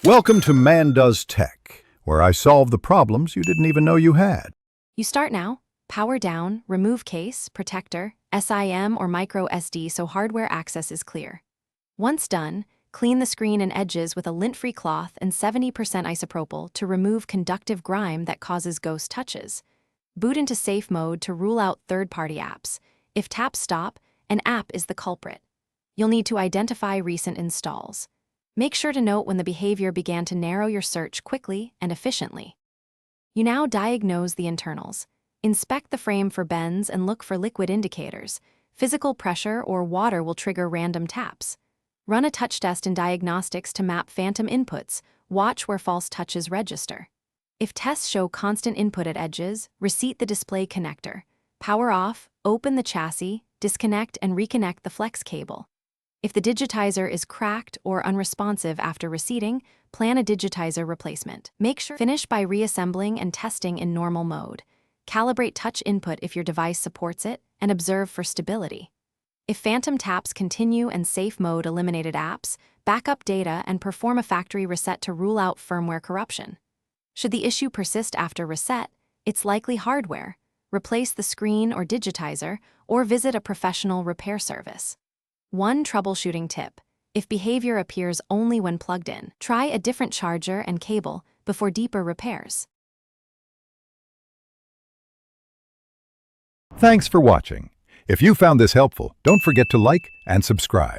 Welcome to Man Does Tech, where I solve the problems you didn't even know you had. You start now, power down, remove case, protector, SIM or micro SD so hardware access is clear. Once done, clean the screen and edges with a lint-free cloth and 70% isopropyl to remove conductive grime that causes ghost touches. Boot into safe mode to rule out third-party apps. If taps stop, an app is the culprit. You'll need to identify recent installs. Make sure to note when the behavior began to narrow your search quickly and efficiently. You now diagnose the internals. Inspect the frame for bends and look for liquid indicators. Physical pressure or water will trigger random taps. Run a touch test in diagnostics to map phantom inputs. Watch where false touches register. If tests show constant input at edges, reseat the display connector. Power off, open the chassis, disconnect and reconnect the flex cable. If the digitizer is cracked or unresponsive after reseating, plan a digitizer replacement. Make sure finish by reassembling and testing in normal mode. Calibrate touch input if your device supports it, and observe for stability. If phantom taps continue and safe mode eliminated apps, back up data and perform a factory reset to rule out firmware corruption. Should the issue persist after reset, it's likely hardware. Replace the screen or digitizer, or visit a professional repair service. One troubleshooting tip: if behavior appears only when plugged in, try a different charger and cable before deeper repairs. Thanks for watching. If you found this helpful, don't forget to like and subscribe.